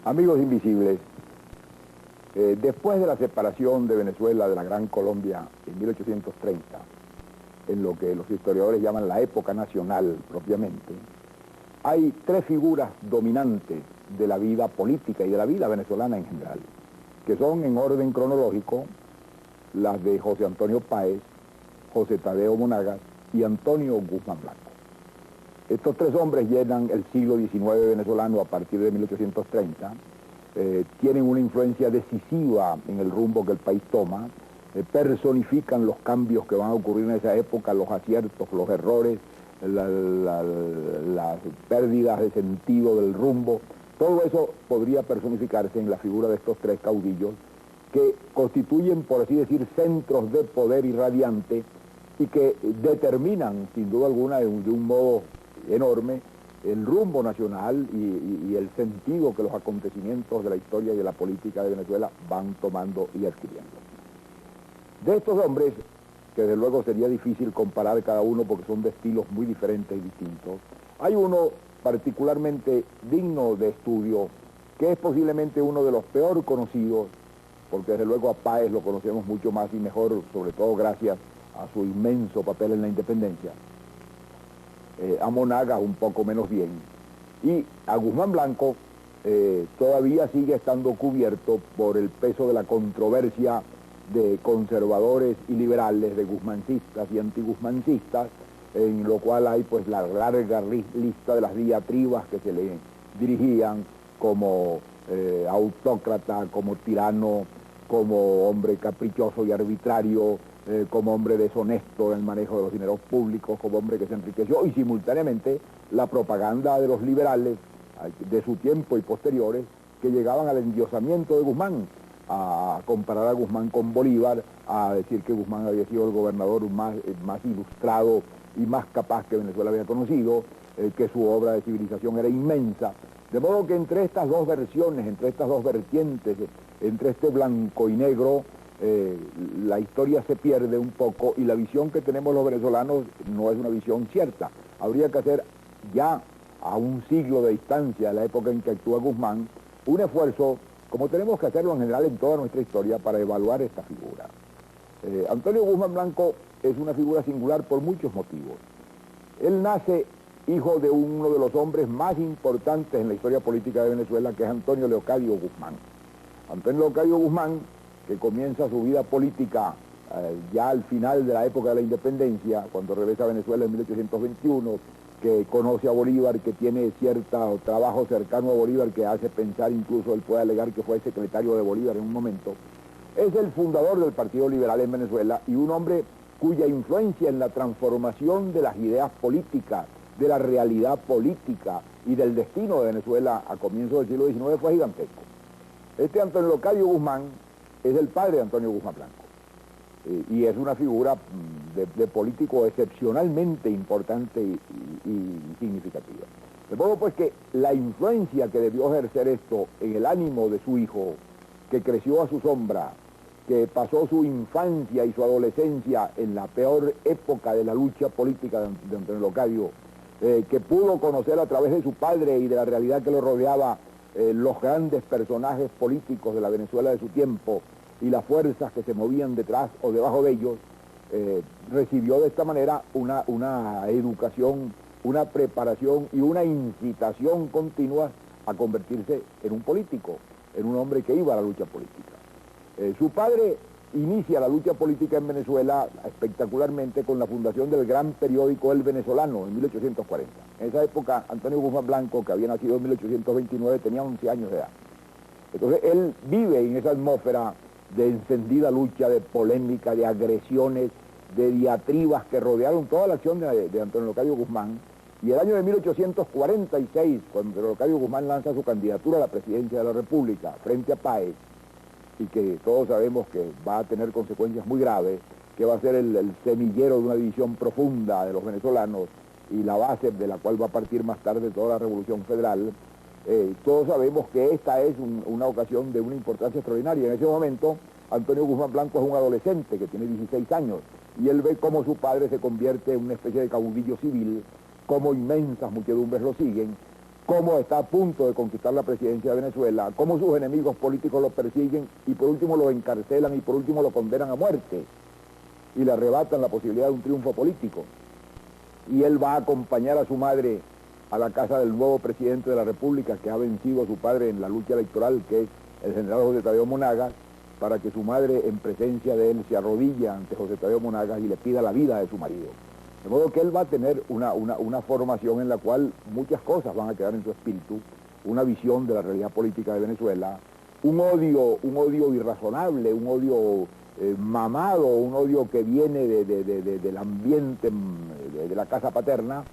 Amigos invisibles, después de la separación de Venezuela de la Gran Colombia en 1830, en lo que los historiadores llaman la época nacional propiamente, hay tres figuras dominantes de la vida política y de la vida venezolana en general, que son en orden cronológico las de José Antonio Páez, José Tadeo Monagas y Antonio Guzmán Blanco. Estos tres hombres llenan el siglo XIX venezolano a partir de 1830, tienen una influencia decisiva en el rumbo que el país toma, personifican los cambios que van a ocurrir en esa época, los aciertos, los errores, las pérdidas de sentido del rumbo. Todo eso podría personificarse en la figura de estos tres caudillos que constituyen, por así decir, centros de poder irradiante y que determinan, sin duda alguna, de un modo enorme, el rumbo nacional y el sentido que los acontecimientos de la historia y de la política de Venezuela van tomando y adquiriendo. De estos hombres, que desde luego sería difícil comparar cada uno porque son de estilos muy diferentes y distintos, hay uno particularmente digno de estudio, que es posiblemente uno de los peor conocidos, porque desde luego a Páez lo conocemos mucho más y mejor, sobre todo gracias a su inmenso papel en la independencia, a Monagas un poco menos bien, y a Guzmán Blanco todavía sigue estando cubierto por el peso de la controversia de conservadores y liberales, de guzmancistas y antiguzmancistas, en lo cual hay pues la larga lista de las diatribas que se le dirigían como autócrata, como tirano, como hombre caprichoso y arbitrario, como hombre deshonesto en el manejo de los dineros públicos, como hombre que se enriqueció, y simultáneamente la propaganda de los liberales de su tiempo y posteriores que llegaban al endiosamiento de Guzmán, a comparar a Guzmán con Bolívar, a decir que Guzmán había sido el gobernador más ilustrado y más capaz que Venezuela había conocido, que su obra de civilización era inmensa. De modo que entre estas dos versiones, entre estas dos vertientes, entre este blanco y negro, la historia se pierde un poco y la visión que tenemos los venezolanos no es una visión cierta. Habría que hacer ya a un siglo de distancia, a la época en que actúa Guzmán, un esfuerzo, como tenemos que hacerlo en general en toda nuestra historia, para evaluar esta figura. Antonio Guzmán Blanco es una figura singular por muchos motivos. Él nace hijo de uno de los hombres más importantes en la historia política de Venezuela, que es Antonio Leocadio Guzmán. Antonio Leocadio Guzmán, que comienza su vida política ya al final de la época de la independencia, cuando regresa a Venezuela en 1821, que conoce a Bolívar, que tiene cierto trabajo cercano a Bolívar, que hace pensar, incluso él puede alegar que fue secretario de Bolívar en un momento, es el fundador del Partido Liberal en Venezuela y un hombre cuya influencia en la transformación de las ideas políticas, de la realidad política y del destino de Venezuela a comienzos del siglo XIX fue gigantesco. Este Antonio Leocadio Guzmán es el padre de Antonio Guzmán Blanco y es una figura de político excepcionalmente importante y significativa. De modo pues que la influencia que debió ejercer esto en el ánimo de su hijo, que creció a su sombra, que pasó su infancia y su adolescencia en la peor época de la lucha política de Antonio Leocadio, que pudo conocer a través de su padre y de la realidad que lo rodeaba los grandes personajes políticos de la Venezuela de su tiempo y las fuerzas que se movían detrás o debajo de ellos, recibió de esta manera una educación, una preparación y una incitación continua a convertirse en un político, en un hombre que iba a la lucha política. Su padre inicia la lucha política en Venezuela espectacularmente con la fundación del gran periódico El Venezolano en 1840. En esa época, Antonio Guzmán Blanco, que había nacido en 1829, tenía 11 años de edad. Entonces, él vive en esa atmósfera de encendida lucha, de polémica, de agresiones, de diatribas que rodearon toda la acción de Antonio Leocadio Guzmán. Y el año de 1846, cuando Antonio Leocadio Guzmán lanza su candidatura a la presidencia de la República frente a Páez, y que todos sabemos que va a tener consecuencias muy graves, que va a ser el semillero de una división profunda de los venezolanos y la base de la cual va a partir más tarde toda la Revolución Federal, todos sabemos que esta es una ocasión de una importancia extraordinaria. En ese momento, Antonio Guzmán Blanco es un adolescente que tiene 16 años y él ve cómo su padre se convierte en una especie de caudillo civil, cómo inmensas muchedumbres lo siguen, cómo está a punto de conquistar la presidencia de Venezuela, cómo sus enemigos políticos lo persiguen y por último lo encarcelan y por último lo condenan a muerte y le arrebatan la posibilidad de un triunfo político. Y él va a acompañar a su madre a la casa del nuevo presidente de la República que ha vencido a su padre en la lucha electoral, que es el general José Tadeo Monagas, para que su madre en presencia de él se arrodilla ante José Tadeo Monagas y le pida la vida de su marido. De modo que él va a tener una formación en la cual muchas cosas van a quedar en su espíritu, una visión de la realidad política de Venezuela, un odio irrazonable, un odio mamado, un odio que viene del ambiente de la casa paterna,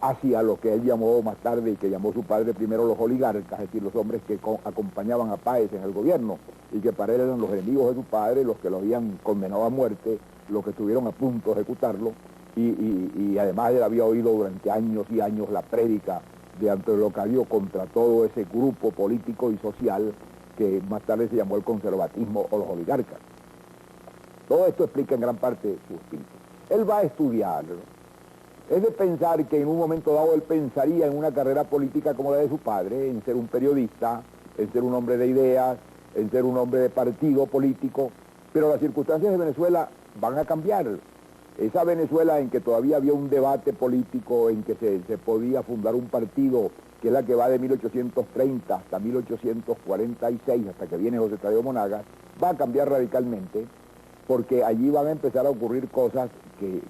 hacia lo que él llamó más tarde y que llamó su padre primero los oligarcas, es decir, los hombres que acompañaban a Páez en el gobierno y que para él eran los enemigos de su padre, los que lo habían condenado a muerte, los que estuvieron a punto de ejecutarlo y además él había oído durante años y años la prédica de Antonio Locadio contra todo ese grupo político y social que más tarde se llamó el conservatismo o los oligarcas. Todo esto explica en gran parte su espíritu. Él va a estudiar. Es de pensar que en un momento dado él pensaría en una carrera política como la de su padre, en ser un periodista, en ser un hombre de ideas, en ser un hombre de partido político, pero las circunstancias de Venezuela van a cambiar. Esa Venezuela en que todavía había un debate político, en que se podía fundar un partido, que es la que va de 1830 hasta 1846, hasta que viene José Tadeo Monagas, va a cambiar radicalmente, porque allí van a empezar a ocurrir cosas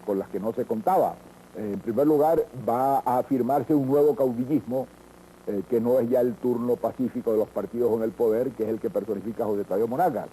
con las que no se contaba. En primer lugar, va a afirmarse un nuevo caudillismo, que no es ya el turno pacífico de los partidos en el poder, que es el que personifica José Tadeo Monagas.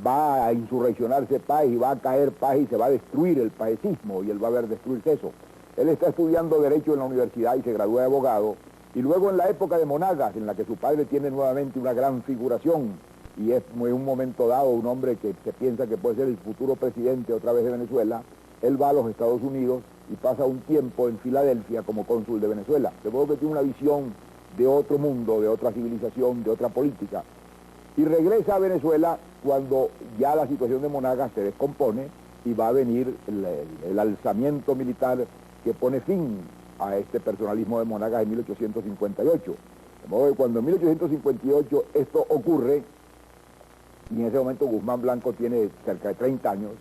Va a insurreccionarse Páez y va a caer Páez y se va a destruir el paecismo y él va a ver destruirse eso. Él está estudiando Derecho en la universidad y se gradúa de abogado, y luego en la época de Monagas, en la que su padre tiene nuevamente una gran figuración, y es en un momento dado un hombre que se piensa que puede ser el futuro presidente otra vez de Venezuela, él va a los Estados Unidos y pasa un tiempo en Filadelfia como cónsul de Venezuela. De modo que tiene una visión de otro mundo, de otra civilización, de otra política. Y regresa a Venezuela cuando ya la situación de Monagas se descompone y va a venir el alzamiento militar que pone fin a este personalismo de Monagas en 1858. De modo que cuando en 1858 esto ocurre, y en ese momento Guzmán Blanco tiene cerca de 30 años,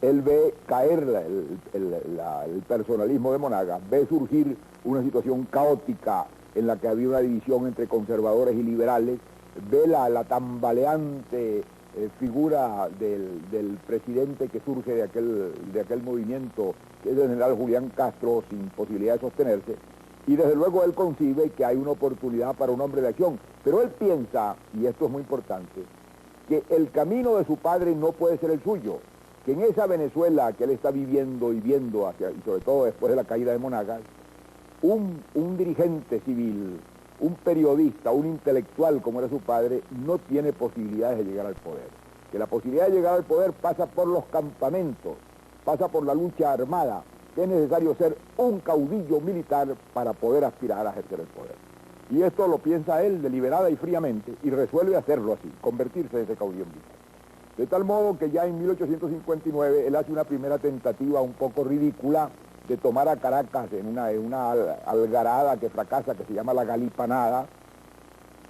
él ve caer el personalismo de Monagas, ve surgir una situación caótica en la que había una división entre conservadores y liberales, ve la tambaleante figura del presidente que surge de aquel movimiento, que es el general Julián Castro, sin posibilidad de sostenerse, y desde luego él concibe que hay una oportunidad para un hombre de acción, pero él piensa, y esto es muy importante, que el camino de su padre no puede ser el suyo, que en esa Venezuela que él está viviendo y viendo, y sobre todo después de la caída de Monagas, un dirigente civil, un periodista, un intelectual como era su padre, no tiene posibilidades de llegar al poder. Que la posibilidad de llegar al poder pasa por los campamentos, pasa por la lucha armada, que es necesario ser un caudillo militar para poder aspirar a ejercer el poder. Y esto lo piensa él deliberada y fríamente y resuelve hacerlo así, convertirse en ese caudillo militar. De tal modo que ya en 1859 él hace una primera tentativa un poco ridícula de tomar a Caracas en una algarada que fracasa, que se llama la Galipanada,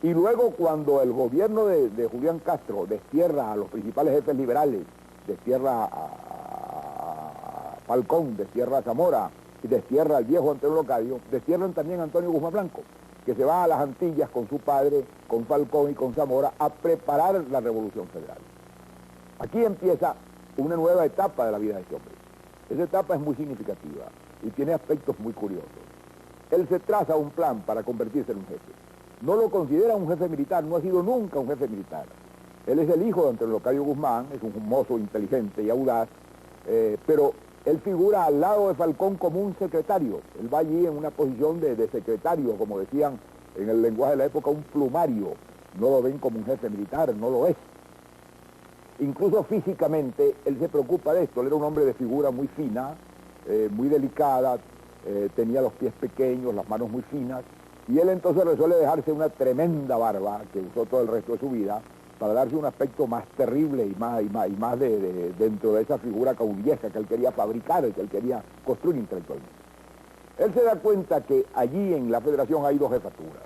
y luego cuando el gobierno de Julián Castro destierra a los principales jefes liberales, destierra a Falcón, destierra a Zamora y destierra al viejo Antonio Locadio, destierran también a Antonio Guzmán Blanco, que se va a las Antillas con su padre, con Falcón y con Zamora, a preparar la Revolución Federal. Aquí empieza una nueva etapa de la vida de este hombre. Esa etapa es muy significativa y tiene aspectos muy curiosos. Él se traza un plan para convertirse en un jefe. No lo considera un jefe militar, no ha sido nunca un jefe militar. Él es el hijo de Antonio Locadio Guzmán, es un mozo inteligente y audaz, pero él figura al lado de Falcón como un secretario. Él va allí en una posición de secretario, como decían en el lenguaje de la época, un plumario. No lo ven como un jefe militar, no lo es. Incluso físicamente, él se preocupa de esto. Él era un hombre de figura muy fina, muy delicada, tenía los pies pequeños, las manos muy finas, y él entonces resuelve dejarse una tremenda barba, que usó todo el resto de su vida, para darse un aspecto más terrible y más dentro de esa figura caudillesca que él quería fabricar, que él quería construir intelectualmente. Él se da cuenta que allí en la Federación hay dos jefaturas.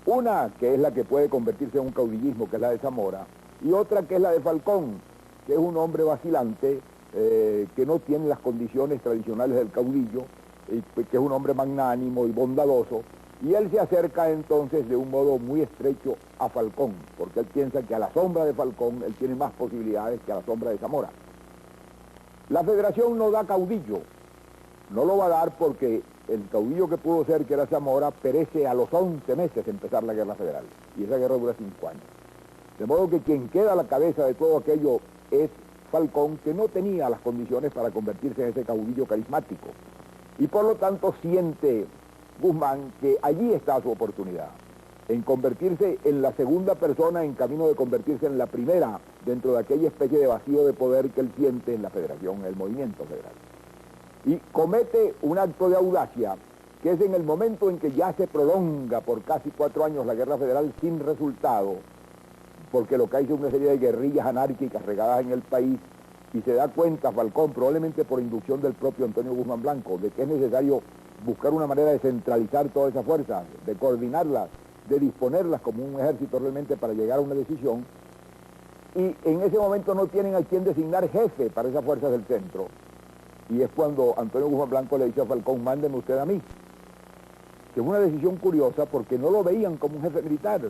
Una que es la que puede convertirse en un caudillismo, que es la de Zamora, y otra que es la de Falcón, que es un hombre vacilante, que no tiene las condiciones tradicionales del caudillo, que es un hombre magnánimo y bondadoso, y él se acerca entonces de un modo muy estrecho a Falcón, porque él piensa que a la sombra de Falcón él tiene más posibilidades que a la sombra de Zamora. La Federación no da caudillo, no lo va a dar porque el caudillo que pudo ser, que era Zamora, perece a los 11 meses de empezar la guerra federal, y esa guerra dura 5 años. De modo que quien queda a la cabeza de todo aquello es Falcón, que no tenía las condiciones para convertirse en ese caudillo carismático. Y por lo tanto siente Guzmán que allí está su oportunidad, en convertirse en la segunda persona en camino de convertirse en la primera dentro de aquella especie de vacío de poder que él siente en la Federación, en el movimiento federal. Y comete un acto de audacia, que es en el momento en que ya se prolonga por casi 4 años la guerra federal sin resultado, porque lo que hay es una serie de guerrillas anárquicas regadas en el país, y se da cuenta Falcón, probablemente por inducción del propio Antonio Guzmán Blanco, de que es necesario buscar una manera de centralizar todas esas fuerzas, de coordinarlas, de disponerlas como un ejército realmente para llegar a una decisión, y en ese momento no tienen a quien designar jefe para esas fuerzas del centro. Y es cuando Antonio Guzmán Blanco le dice a Falcón, mándeme usted a mí. Que es una decisión curiosa porque no lo veían como un jefe militar.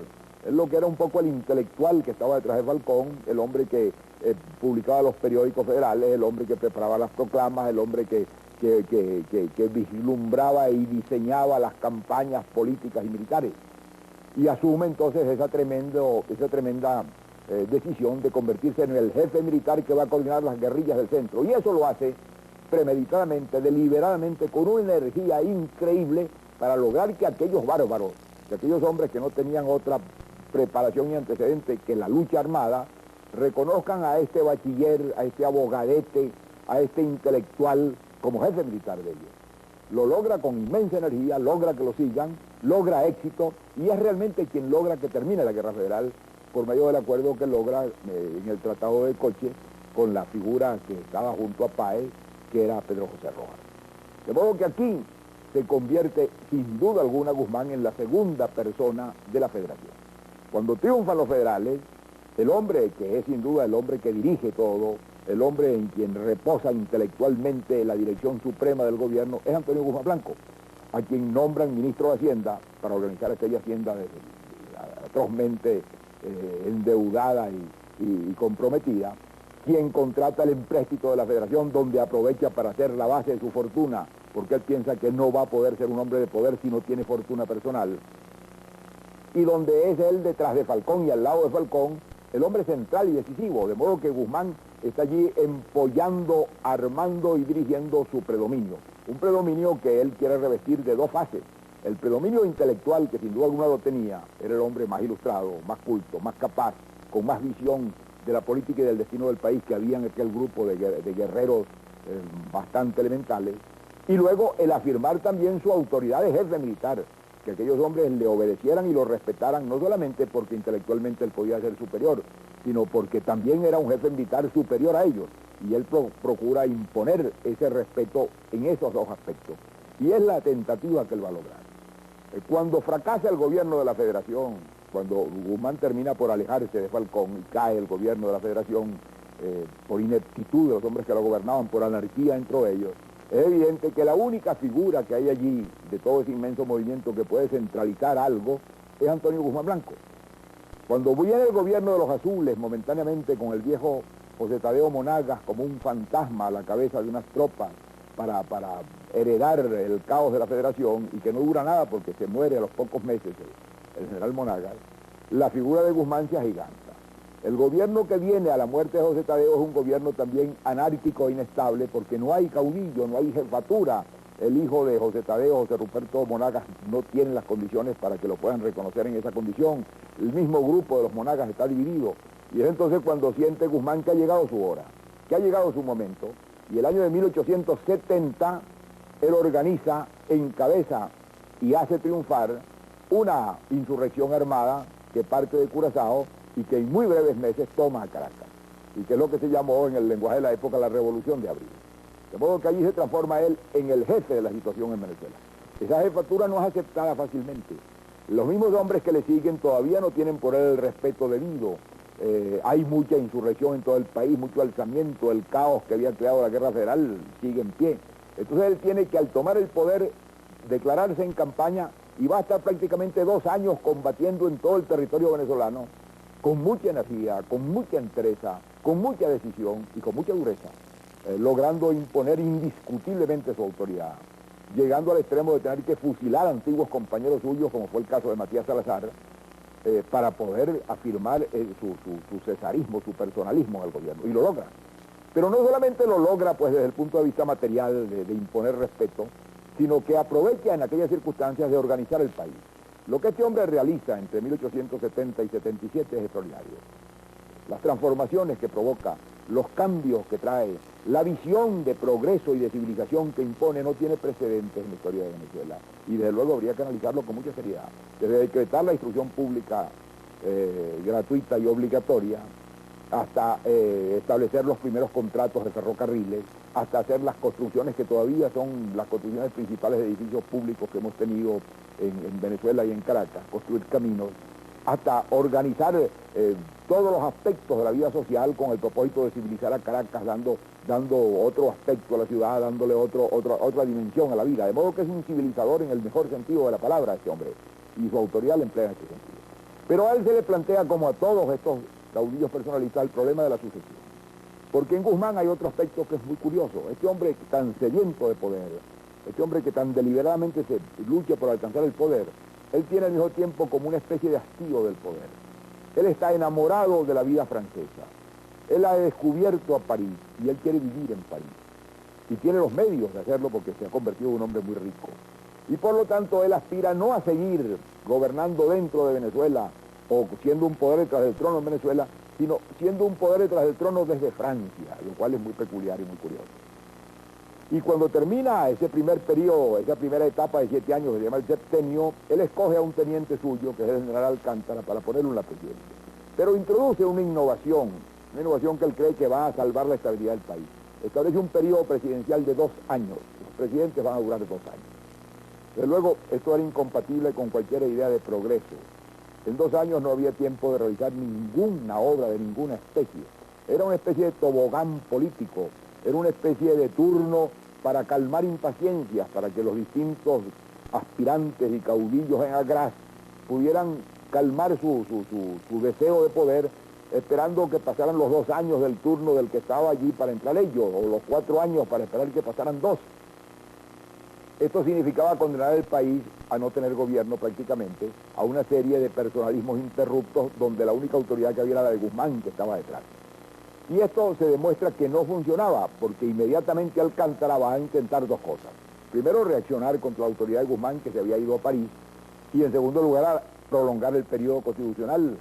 Él lo que era un poco el intelectual que estaba detrás de Falcón, el hombre que publicaba los periódicos federales, el hombre que preparaba las proclamas, el hombre que vislumbraba y diseñaba las campañas políticas y militares. Y asume entonces esa tremenda decisión de convertirse en el jefe militar que va a coordinar las guerrillas del centro. Y eso lo hace premeditadamente, deliberadamente, con una energía increíble para lograr que aquellos bárbaros, que aquellos hombres que no tenían otra preparación y antecedente que la lucha armada, reconozcan a este bachiller, a este abogadete, a este intelectual como jefe militar de ellos. Lo logra con inmensa energía, logra que lo sigan, logra éxito, y es realmente quien logra que termine la guerra federal por medio del acuerdo que logra en el Tratado de Coche con la figura que estaba junto a Páez, que era Pedro José Rojas. De modo que aquí se convierte sin duda alguna Guzmán en la segunda persona de la Federación. Cuando triunfan los federales, el hombre que es sin duda el hombre que dirige todo, el hombre en quien reposa intelectualmente la dirección suprema del gobierno, es Antonio Guzmán Blanco, a quien nombran ministro de Hacienda para organizar aquella hacienda atrozmente endeudada y comprometida, quien contrata el empréstito de la Federación, donde aprovecha para hacer la base de su fortuna, porque él piensa que no va a poder ser un hombre de poder si no tiene fortuna personal, y donde es él detrás de Falcón y al lado de Falcón el hombre central y decisivo, de modo que Guzmán está allí empollando, armando y dirigiendo su predominio, un predominio que él quiere revestir de 2 fases. El predominio intelectual, que sin duda alguna lo tenía, era el hombre más ilustrado, más culto, más capaz, con más visión de la política y del destino del país que había en aquel grupo de guerreros bastante elementales, y luego el afirmar también su autoridad de jefe militar, que aquellos hombres le obedecieran y lo respetaran, no solamente porque intelectualmente él podía ser superior, sino porque también era un jefe militar superior a ellos, y él procura imponer ese respeto en esos 2 aspectos, y es la tentativa que él va a lograr. Cuando fracasa el gobierno de la Federación, cuando Guzmán termina por alejarse de Falcón y cae el gobierno de la Federación por ineptitud de los hombres que lo gobernaban, por anarquía entre ellos, es evidente que la única figura que hay allí de todo ese inmenso movimiento que puede centralizar algo es Antonio Guzmán Blanco. Cuando viene el gobierno de los azules momentáneamente con el viejo José Tadeo Monagas como un fantasma a la cabeza de unas tropas para heredar el caos de la Federación, y que no dura nada porque se muere a los pocos meses el general Monagas, la figura de Guzmán se agiganta. El gobierno que viene a la muerte de José Tadeo es un gobierno también anárquico e inestable, porque no hay caudillo, no hay jefatura. El hijo de José Tadeo, José Ruperto Monagas, no tiene las condiciones para que lo puedan reconocer en esa condición. El mismo grupo de los Monagas está dividido. Y es entonces cuando siente Guzmán que ha llegado su hora, que ha llegado su momento. Y el año de 1870, él organiza, encabeza y hace triunfar una insurrección armada que parte de Curazao y que en muy breves meses toma a Caracas, y que es lo que se llamó en el lenguaje de la época la Revolución de Abril. De modo que allí se transforma él en el jefe de la situación en Venezuela. Esa jefatura no es aceptada fácilmente. Los mismos hombres que le siguen todavía no tienen por él el respeto debido. Hay mucha insurrección en todo el país, mucho alzamiento, el caos que había creado la guerra federal sigue en pie. Entonces él tiene que, al tomar el poder, declararse en campaña y va a estar prácticamente 2 años combatiendo en todo el territorio venezolano con mucha energía, con mucha entereza, con mucha decisión y con mucha dureza, logrando imponer indiscutiblemente su autoridad, llegando al extremo de tener que fusilar a antiguos compañeros suyos, como fue el caso de Matías Salazar, para poder afirmar su cesarismo, su personalismo en el gobierno, y lo logra. Pero no solamente lo logra pues desde el punto de vista material de imponer respeto, sino que aprovecha en aquellas circunstancias de organizar el país. Lo que este hombre realiza entre 1870 y 77 es extraordinario. Las transformaciones que provoca, los cambios que trae, la visión de progreso y de civilización que impone no tiene precedentes en la historia de Venezuela. Y desde luego habría que analizarlo con mucha seriedad. Desde decretar la instrucción pública gratuita y obligatoria, hasta establecer los primeros contratos de ferrocarriles, hasta hacer las construcciones que todavía son las construcciones principales de edificios públicos que hemos tenido en Venezuela y en Caracas, construir caminos, hasta organizar todos los aspectos de la vida social con el propósito de civilizar a Caracas, dando otro aspecto a la ciudad, dándole otra dimensión a la vida. De modo que es un civilizador en el mejor sentido de la palabra este hombre, y su autoridad le emplea en este sentido. Pero a él se le plantea, como a todos estos caudillos personalistas, el problema de la sucesión. Porque en Guzmán hay otro aspecto que es muy curioso. Este hombre tan sediento de poder, este hombre que tan deliberadamente se lucha por alcanzar el poder, él tiene al mismo tiempo como una especie de hastío del poder. Él está enamorado de la vida francesa. Él ha descubierto a París y él quiere vivir en París. Y tiene los medios de hacerlo porque se ha convertido en un hombre muy rico. Y por lo tanto él aspira no a seguir gobernando dentro de Venezuela o siendo un poder detrás del trono en Venezuela, sino siendo un poder detrás del trono desde Francia, lo cual es muy peculiar y muy curioso. Y cuando termina ese primer periodo, esa primera etapa de 7 años, que se llama el septenio, él escoge a un teniente suyo, que es el general Alcántara, para ponerlo en la presidencia. Pero introduce una innovación que él cree que va a salvar la estabilidad del país. Establece un periodo presidencial de 2 años. Los presidentes van a durar 2 años. Desde luego, esto era incompatible con cualquier idea de progreso. En 2 años no había tiempo de realizar ninguna obra de ninguna especie. Era una especie de tobogán político, era una especie de turno para calmar impaciencias, para que los distintos aspirantes y caudillos en Agraz pudieran calmar su deseo de poder, esperando que pasaran los 2 años del turno del que estaba allí para entrar ellos, o los 4 años para esperar que pasaran 2. Esto significaba condenar al país a no tener gobierno prácticamente, a una serie de personalismos interruptos donde la única autoridad que había era la de Guzmán, que estaba detrás. Y esto se demuestra que no funcionaba, porque inmediatamente Alcántara va a intentar 2 cosas. Primero, reaccionar contra la autoridad de Guzmán, que se había ido a París, y en segundo lugar, a prolongar el periodo constitucional,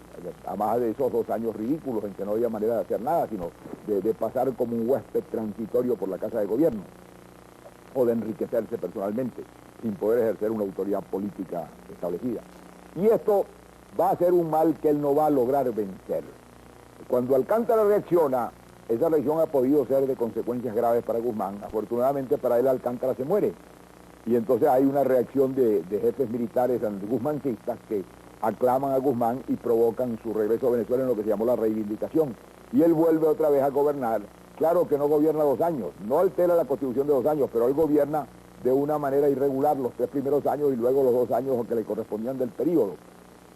además de esos 2 años ridículos en que no había manera de hacer nada, sino de pasar como un huésped transitorio por la Casa de Gobierno, o de enriquecerse personalmente, sin poder ejercer una autoridad política establecida. Y esto va a ser un mal que él no va a lograr vencer. Cuando Alcántara reacciona, esa reacción ha podido ser de consecuencias graves para Guzmán. Afortunadamente para él, Alcántara se muere. Y entonces hay una reacción de jefes militares guzmancistas que aclaman a Guzmán y provocan su regreso a Venezuela en lo que se llamó la reivindicación. Y él vuelve otra vez a gobernar. Claro que no gobierna 2 años, no altera la constitución de 2 años, pero él gobierna de una manera irregular los 3 primeros años y luego los 2 años que le correspondían del periodo.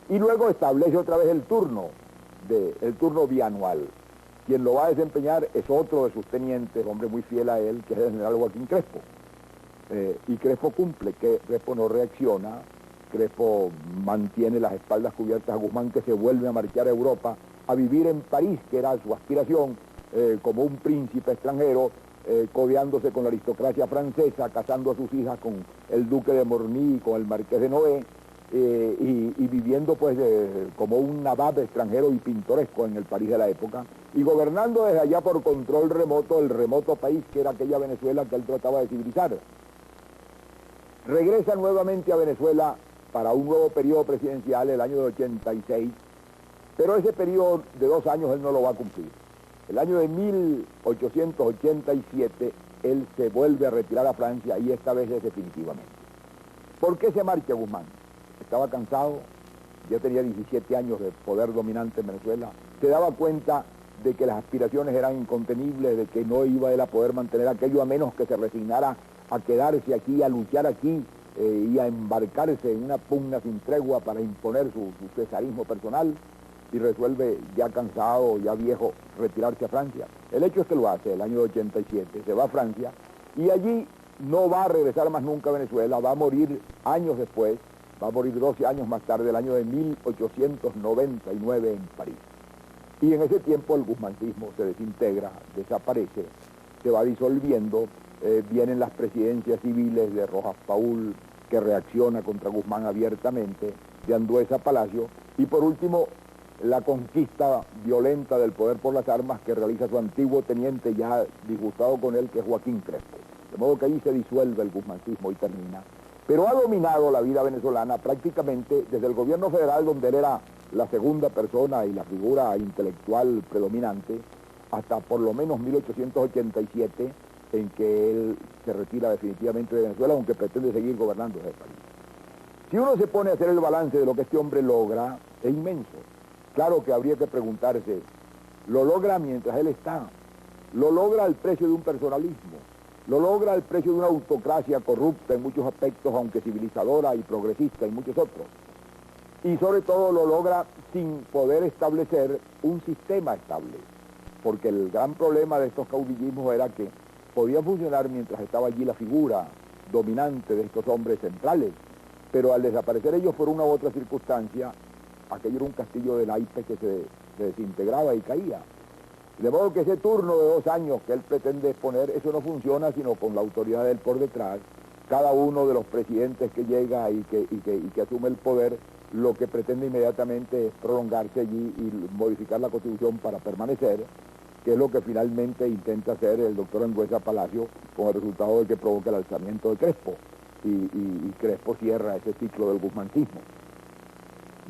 Y luego establece otra vez el turno bianual. Quien lo va a desempeñar es otro de sus tenientes, hombre muy fiel a él, que es el general Joaquín Crespo. Y Crespo cumple, que Crespo no reacciona, Crespo mantiene las espaldas cubiertas a Guzmán, que se vuelve a marchar a Europa, a vivir en París, que era su aspiración, como un príncipe extranjero, codeándose con la aristocracia francesa, casando a sus hijas con el duque de Morny y con el marqués de Noé, y viviendo pues como un nabab extranjero y pintoresco en el París de la época, y gobernando desde allá por control remoto el remoto país que era aquella Venezuela que él trataba de civilizar. Regresa nuevamente a Venezuela para un nuevo periodo presidencial, el año de 86, pero ese periodo de 2 años él no lo va a cumplir. El año de 1887 él se vuelve a retirar a Francia y esta vez es definitivamente. ¿Por qué se marcha Guzmán? Estaba cansado, ya tenía 17 años de poder dominante en Venezuela, se daba cuenta de que las aspiraciones eran incontenibles, de que no iba él a poder mantener aquello a menos que se resignara a quedarse aquí, a luchar aquí y a embarcarse en una pugna sin tregua para imponer su cesarismo personal, y resuelve, ya cansado, ya viejo, retirarse a Francia. El hecho es que lo hace el año 87, se va a Francia y allí no va a regresar más nunca a Venezuela, va a morir años después, va a morir 12 años más tarde, el año de 1899 en París. Y en ese tiempo el guzmancismo se desintegra, desaparece, se va disolviendo, vienen las presidencias civiles de Rojas Paul, que reacciona contra Guzmán abiertamente, de Andueza Palacio, y por último la conquista violenta del poder por las armas que realiza su antiguo teniente ya disgustado con él, que es Joaquín Crespo. De modo que ahí se disuelve el guzmancismo y termina. Pero ha dominado la vida venezolana prácticamente desde el gobierno federal, donde él era la segunda persona y la figura intelectual predominante, hasta por lo menos 1887, en que él se retira definitivamente de Venezuela, aunque pretende seguir gobernando ese país. Si uno se pone a hacer el balance de lo que este hombre logra, es inmenso. Claro que habría que preguntarse, ¿lo logra mientras él está? ¿Lo logra al precio de un personalismo? ¿Lo logra al precio de una autocracia corrupta en muchos aspectos, aunque civilizadora y progresista en muchos otros? Y sobre todo lo logra sin poder establecer un sistema estable, porque el gran problema de estos caudillismos era que podía funcionar mientras estaba allí la figura dominante de estos hombres centrales, pero al desaparecer ellos por una u otra circunstancia, aquello era un castillo de naipes que se desintegraba y caía. De modo que ese turno de 2 años que él pretende exponer, eso no funciona sino con la autoridad de él por detrás. Cada uno de los presidentes que llega y que asume el poder, lo que pretende inmediatamente es prolongarse allí y modificar la Constitución para permanecer, que es lo que finalmente intenta hacer el doctor Andueza Palacio, con el resultado de que provoca el alzamiento de Crespo, y Crespo cierra ese ciclo del guzmancismo.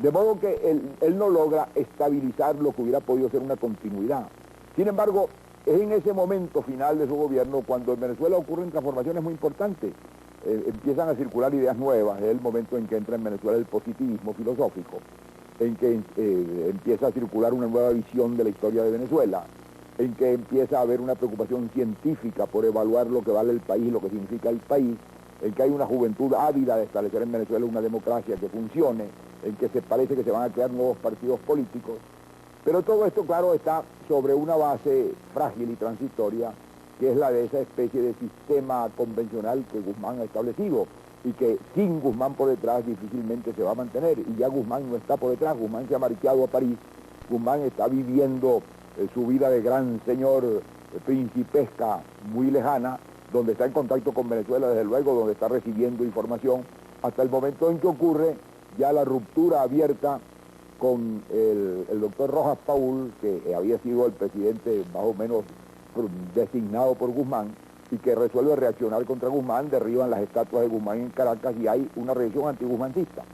De modo que él no logra estabilizar lo que hubiera podido ser una continuidad. Sin embargo, es en ese momento final de su gobierno cuando en Venezuela ocurren transformaciones muy importantes. Empiezan a circular ideas nuevas, es el momento en que entra en Venezuela el positivismo filosófico, en que empieza a circular una nueva visión de la historia de Venezuela, en que empieza a haber una preocupación científica por evaluar lo que vale el país, lo que significa el país, en que hay una juventud ávida de establecer en Venezuela una democracia que funcione, en que se parece que se van a crear nuevos partidos políticos. Pero todo esto, claro, está sobre una base frágil y transitoria, que es la de esa especie de sistema convencional que Guzmán ha establecido, y que sin Guzmán por detrás difícilmente se va a mantener. Y ya Guzmán no está por detrás, Guzmán se ha marchado a París, Guzmán está viviendo su vida de gran señor principesca muy lejana, donde está en contacto con Venezuela, desde luego, donde está recibiendo información, hasta el momento en que ocurre ya la ruptura abierta con el doctor Rojas Paul, que había sido el presidente más o menos designado por Guzmán, y que resuelve reaccionar contra Guzmán, derriban las estatuas de Guzmán en Caracas y hay una reacción antiguzmancista,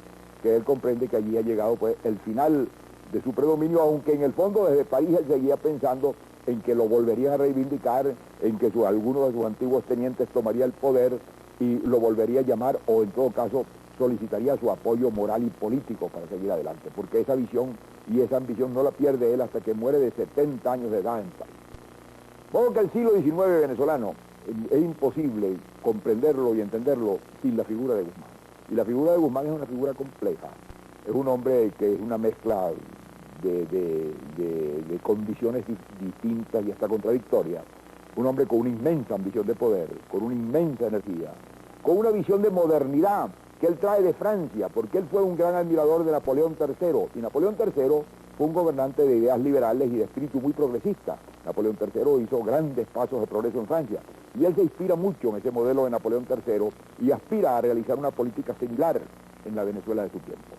que él comprende que allí ha llegado pues el final de su predominio, aunque en el fondo desde París él seguía pensando en que lo volverían a reivindicar, en que alguno de sus antiguos tenientes tomaría el poder y lo volvería a llamar, o en todo caso solicitaría su apoyo moral y político para seguir adelante, porque esa visión y esa ambición no la pierde él hasta que muere de 70 años de edad en París. Modo que el siglo XIX venezolano es imposible comprenderlo y entenderlo sin la figura de Guzmán. Y la figura de Guzmán es una figura compleja. Es un hombre que es una mezcla de condiciones distintas y hasta contradictorias. Un hombre con una inmensa ambición de poder, con una inmensa energía, con una visión de modernidad que él trae de Francia, porque él fue un gran admirador de Napoleón III, y Napoleón III fue un gobernante de ideas liberales y de espíritu muy progresista. Napoleón III hizo grandes pasos de progreso en Francia, y él se inspira mucho en ese modelo de Napoleón III y aspira a realizar una política similar en la Venezuela de su tiempo.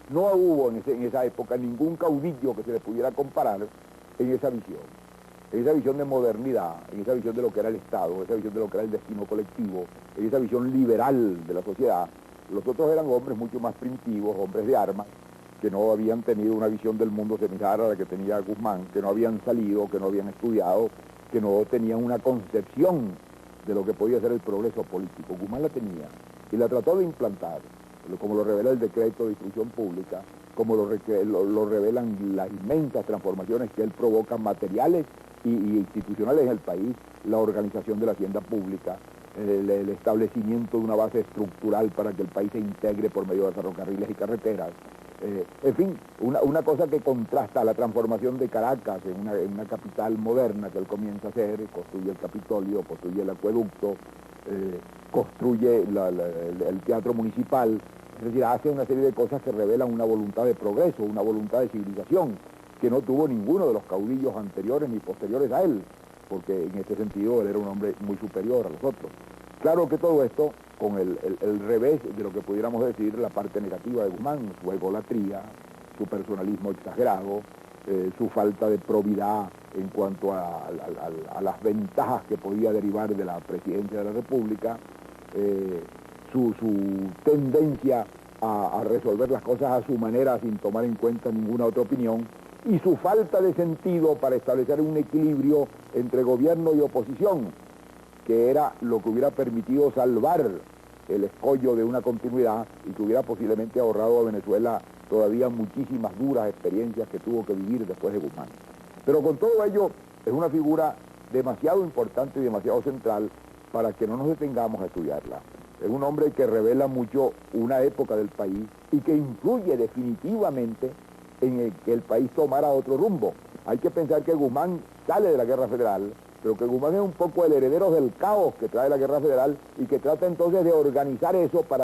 No hubo en esa época ningún caudillo que se le pudiera comparar en esa visión de modernidad, en esa visión de lo que era el Estado, en esa visión de lo que era el destino colectivo, en esa visión liberal de la sociedad. Los otros eran hombres mucho más primitivos, hombres de armas, que no habían tenido una visión del mundo similar a la que tenía Guzmán, que no habían salido, que no habían estudiado, que no tenían una concepción de lo que podía ser el progreso político. Guzmán la tenía y la trató de implantar, como lo revela el decreto de instrucción pública, como lo revelan las inmensas transformaciones que él provoca materiales y institucionales en el país, la organización de la hacienda pública, el establecimiento de una base estructural para que el país se integre por medio de ferrocarriles y carreteras. En fin, una cosa que contrasta la transformación de Caracas en una capital moderna que él comienza a hacer, construye el Capitolio, construye el acueducto, construye el teatro municipal, es decir, hace una serie de cosas que revelan una voluntad de progreso, una voluntad de civilización, que no tuvo ninguno de los caudillos anteriores ni posteriores a él, porque en este sentido él era un hombre muy superior a los otros. Claro que todo esto, con el revés de lo que pudiéramos decir, la parte negativa de Guzmán, su egolatría, su personalismo exagerado, su falta de probidad en cuanto a las ventajas que podía derivar de la presidencia de la República, su tendencia a resolver las cosas a su manera sin tomar en cuenta ninguna otra opinión, y su falta de sentido para establecer un equilibrio entre gobierno y oposición, que era lo que hubiera permitido salvar el escollo de una continuidad y que hubiera posiblemente ahorrado a Venezuela todavía muchísimas duras experiencias que tuvo que vivir después de Guzmán. Pero con todo ello es una figura demasiado importante y demasiado central para que no nos detengamos a estudiarla. Es un hombre que revela mucho una época del país y que influye definitivamente en el que el país tomara otro rumbo. Hay que pensar que Guzmán sale de la Guerra Federal, pero que Guzmán es un poco el heredero del caos que trae la Guerra Federal y que trata entonces de organizar eso para